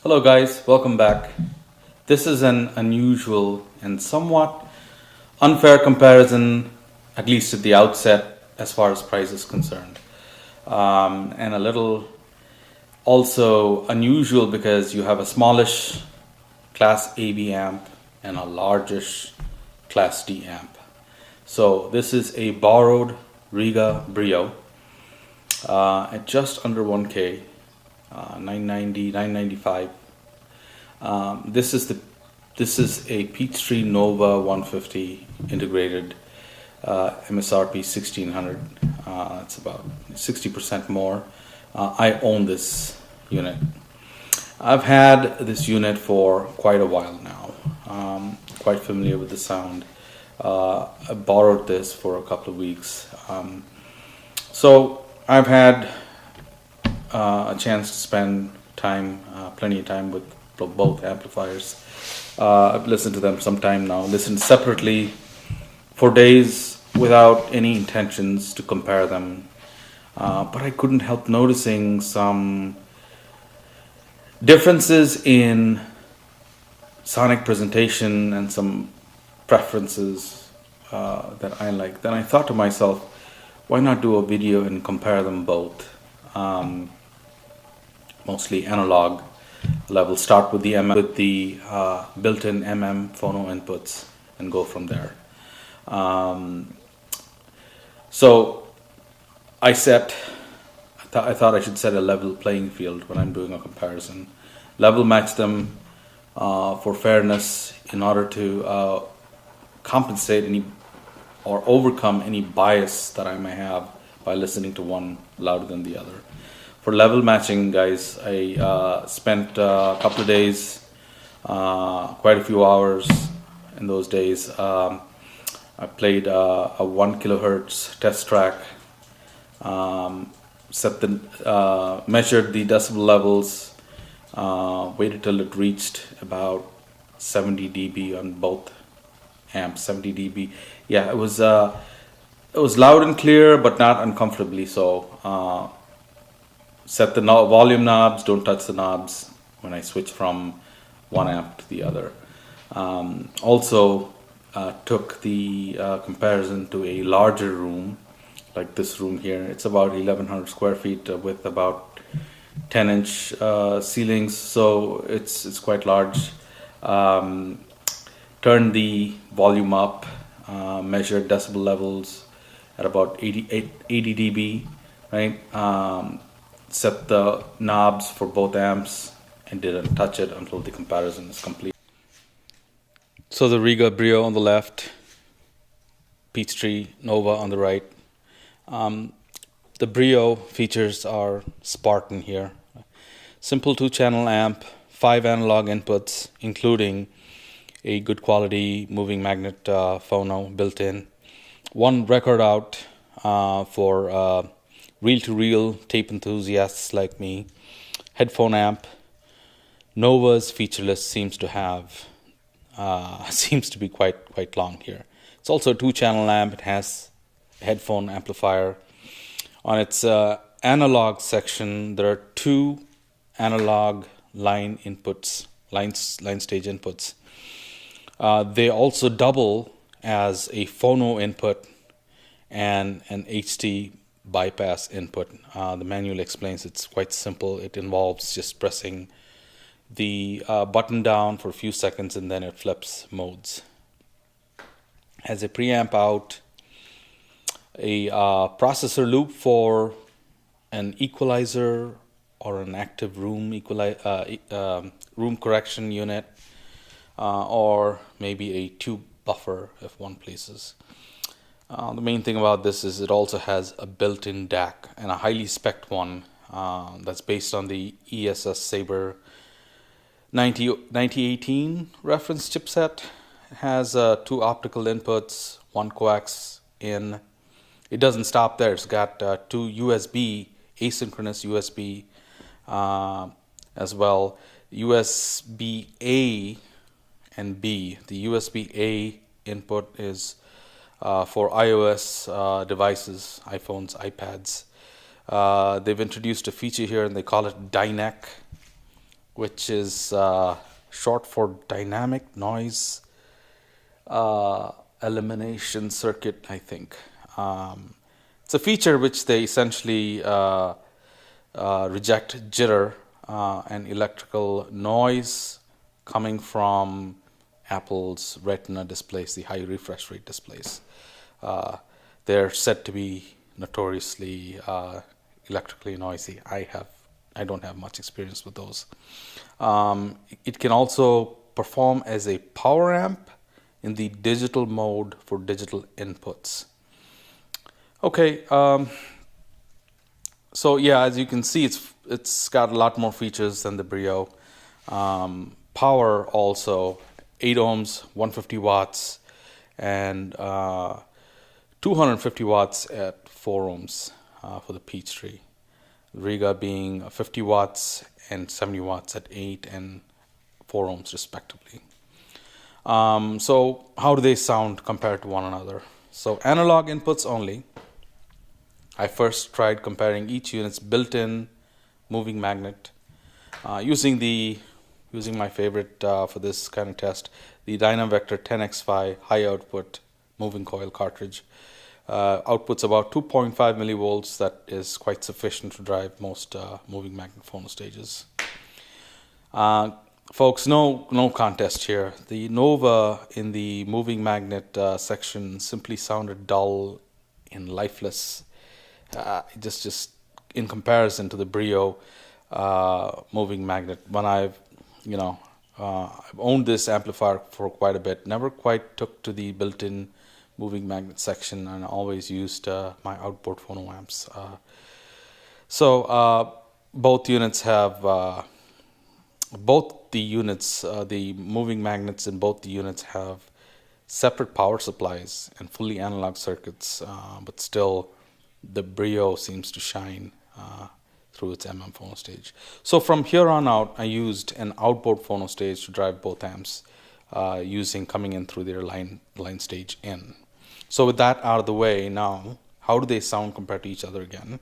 Hello guys, welcome back. This is an unusual and somewhat unfair comparison, at least at the outset, as far as price is concerned. And a little also unusual because you have a smallish Class AB amp and a largish Class D amp. So this is a borrowed Rega Brio at just under 1K, 990, 995. This is a Peachtree Nova 150 integrated, MSRP 1600. It's about 60% more. I own this unit. I've had this unit for quite a while now. Quite familiar with the sound. I borrowed this for a couple of weeks. So I've had a chance to spend time, plenty of time with both amplifiers. I've listened to them some time now, listened separately for days without any intentions to compare them. But I couldn't help noticing some differences in sonic presentation and some preferences that I like. Then I thought to myself, why not do a video and compare them both? Mostly analog level. Start with the built-in phono inputs and go from there. So I thought I should set a level playing field when I'm doing a comparison. Level match them for fairness in order to compensate any or overcome any bias that I may have by listening to one louder than the other. For level matching, guys, I spent a couple of days, quite a few hours in those days. I played a 1 kilohertz test track, measured the decibel levels, waited till it reached about 70 dB on both amps. 70 dB. Yeah, it was loud and clear, but not uncomfortably so. Set the volume knobs, don't touch the knobs when I switch from one amp to the other. Also took the comparison to a larger room, like this room here. It's about 1100 square feet with about 10-inch ceilings, so it's quite large. Turned the volume up, measured decibel levels at about 80 dB, right? Set the knobs for both amps and didn't touch it until the comparison is complete. So the Rega Brio on the left, Peachtree Nova on the right. The Brio features are Spartan here. Simple 2-channel amp, 5 analog inputs, including a good quality moving magnet phono built in. 1 record out for reel-to-reel tape enthusiasts like me. Headphone amp. Nova's feature list seems to be quite long here. It's also a 2-channel amp. It has a headphone amplifier. On its analog section, there are 2 analog line inputs, line stage inputs. They also double as a phono input and an HT bypass input. The manual explains it's quite simple. It involves just pressing the button down for a few seconds and then it flips modes. Has a preamp out, a processor loop for an equalizer or an active room room correction unit, or maybe a tube buffer if one pleases. The main thing about this is it also has a built-in DAC and a highly spec'd one that's based on the ESS Sabre 9018 reference chipset. It has 2 optical inputs, 1 coax in. It doesn't stop there. It's got 2 USB, asynchronous USB as well. USB A and B. The USB A input is for iOS devices, iPhones, iPads. They've introduced a feature here and they call it DynEC. which is short for dynamic noise elimination circuit, I think. It's a feature which they essentially reject jitter and electrical noise coming from Apple's Retina displays, the high refresh rate displays. They're said to be notoriously electrically noisy. I don't have much experience with those. It can also perform as a power amp in the digital mode for digital inputs. Okay, so yeah, as you can see, it's got a lot more features than the Brio. Power also 8 ohms, 150 watts, and 250 watts at 4 ohms for the Peachtree. Rega being 50 watts and 70 watts at 8 and 4 ohms respectively. So how do they sound compared to one another? So analog inputs only. I first tried comparing each unit's built-in moving magnet using my favorite for this kind of test, the Dynavector 10x5 high output moving coil cartridge. Outputs about 2.5 millivolts. That is quite sufficient to drive most moving magnet phonostages. Folks, no contest here. The Nova in the moving magnet section simply sounded dull and lifeless. Just in comparison to the Brio moving magnet. When I've owned this amplifier for quite a bit, never quite took to the built-in moving magnet section, and always used my outboard phono amps. So both units have the moving magnets in both the units have separate power supplies and fully analog circuits, but still the Brio seems to shine through its phonostage. So from here on out, I used an outboard phonostage to drive both amps coming in through their line stage in. So with that out of the way, now how do they sound compared to each other again?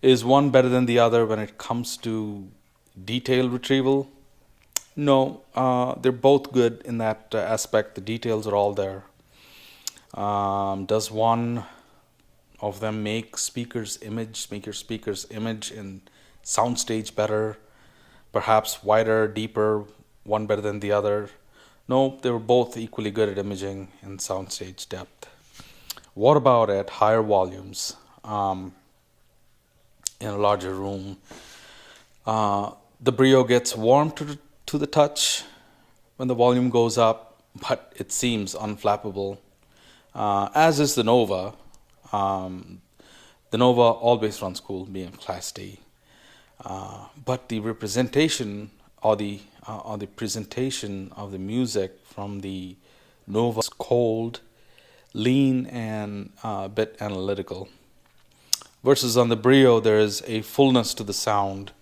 Is one better than the other when it comes to detail retrieval? No, they're both good in that aspect. The details are all there. Does one of them make your speaker's image in soundstage better, perhaps wider, deeper, one better than the other? No, they were both equally good at imaging in soundstage depth. What about at higher volumes in a larger room? The Brio gets warm to the touch when the volume goes up, but it seems unflappable, as is the Nova. The Nova always runs cool, being Class D, but the representation or the presentation of the music from the Nova is cold, lean, and a bit analytical. Versus on the Brio, there is a fullness to the sound,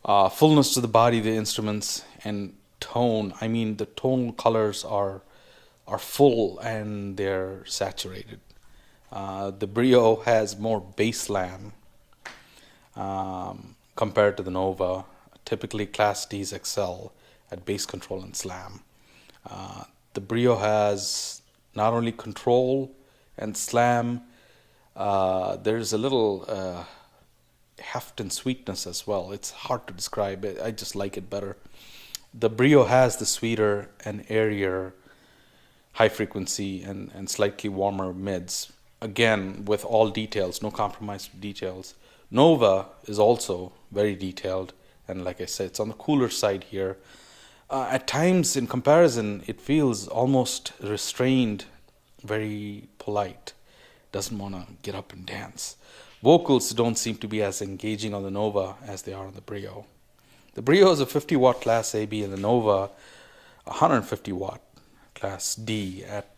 fullness to the body of the instruments, and tone. I mean, the tonal colors are full and they're saturated. The Brio has more bass slam compared to the Nova. Typically, Class Ds excel at bass control and slam. The Brio has not only control and slam, there's a little heft and sweetness as well. It's hard to describe it. I just like it better. The Brio has the sweeter and airier high frequency and slightly warmer mids. Again, with all details, no compromise with details. Nova is also very detailed, and like I said, it's on the cooler side here. At times, in comparison, it feels almost restrained, very polite. Doesn't want to get up and dance. Vocals don't seem to be as engaging on the Nova as they are on the Brio. The Brio is a 50 watt Class AB, and the Nova 150 watt Class D at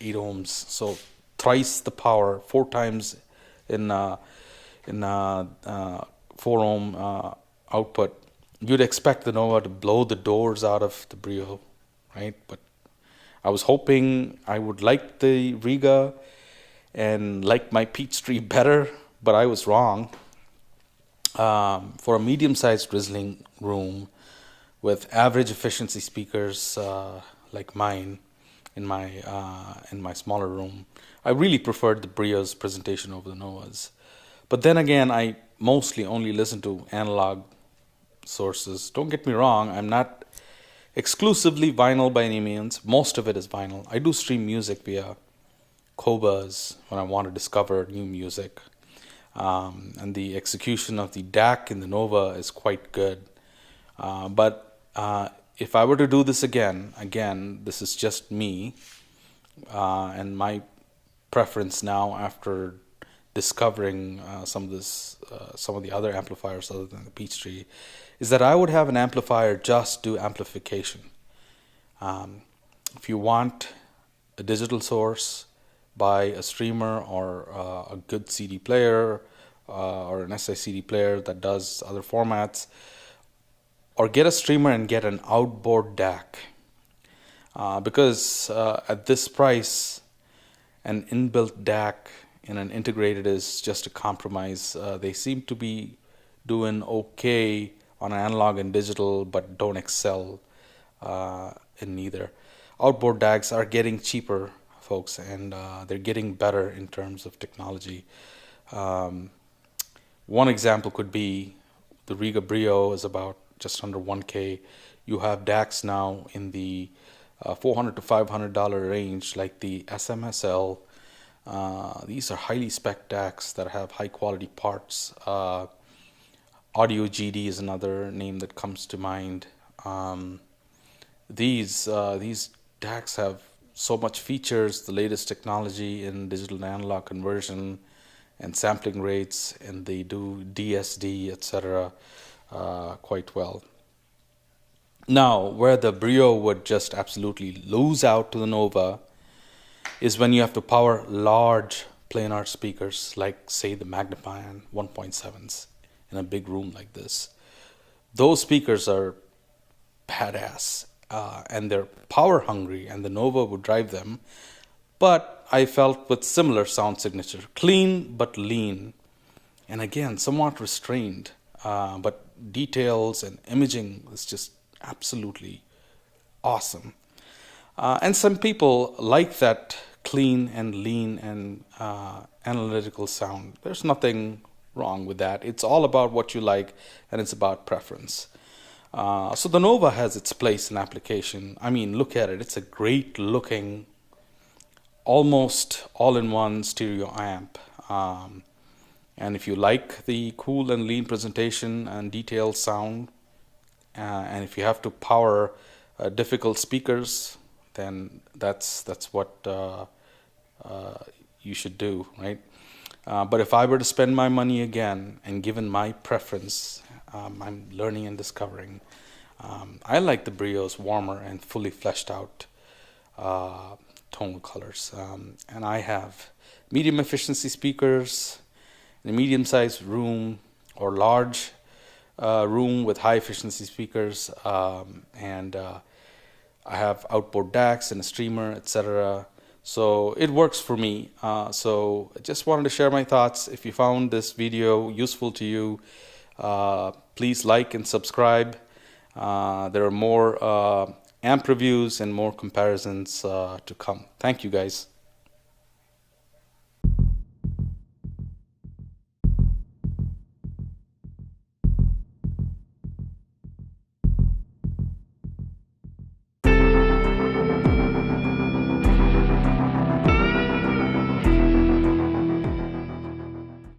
8 ohms. So thrice the power, 4 times in 4 ohm output. You'd expect the Nova to blow the doors out of the Brio, right? But I was hoping I would like the Rega and like my Peachtree better, but I was wrong. For a medium-sized drizzling room with average efficiency speakers like mine in my smaller room, I really preferred the Brio's presentation over the Nova's. But then again, I mostly only listen to analog sources. Don't get me wrong, I'm not exclusively vinyl by any means. Most of it is vinyl. I do stream music via Cobas when I want to discover new music. And the execution of the DAC in the Nova is quite good. But if I were to do this again, this is just me and my preference now after discovering some of the other amplifiers other than the Peachtree, is that I would have an amplifier just do amplification. If you want a digital source, buy a streamer or a good CD player or an SICD player that does other formats, or get a streamer and get an outboard DAC. Because at this price, an inbuilt DAC in an integrated is just a compromise. They seem to be doing okay on analog and digital, but don't excel in neither. Outboard DACs are getting cheaper, folks, and they're getting better in terms of technology. One example could be the Rega Brio is about just under 1K. You have DACs now in the $400 to $500 range, like the SMSL. These are highly spec DACs that have high quality parts. Audio GD is another name that comes to mind. These DACs have so much features, the latest technology in digital to analog conversion and sampling rates, and they do DSD, etc. Quite well. Now, where the Brio would just absolutely lose out to the Nova is when you have to power large planar speakers, like say the Magnifying 1.7s in a big room like this. Those speakers are badass and they're power hungry, and the Nova would drive them. But I felt with similar sound signature, clean but lean, and again somewhat restrained, but details and imaging is just absolutely awesome. And some people like that clean and lean and analytical sound. There's nothing wrong with that. It's all about what you like, and it's about preference. So the Nova has its place in application. I mean, look at it. It's a great looking, almost all-in-one stereo amp. And if you like the cool and lean presentation and detailed sound, and if you have to power difficult speakers, then that's what you should do, right? But if I were to spend my money again, and given my preference, I'm learning and discovering, I like the Brio's warmer and fully fleshed out tonal colors. And I have medium efficiency speakers in a medium-sized room or large room with high efficiency speakers, and I have outboard DACs and a streamer, etc. So it works for me. So I just wanted to share my thoughts. If you found this video useful to you, please like and subscribe. There are more amp reviews and more comparisons to come. Thank you, guys.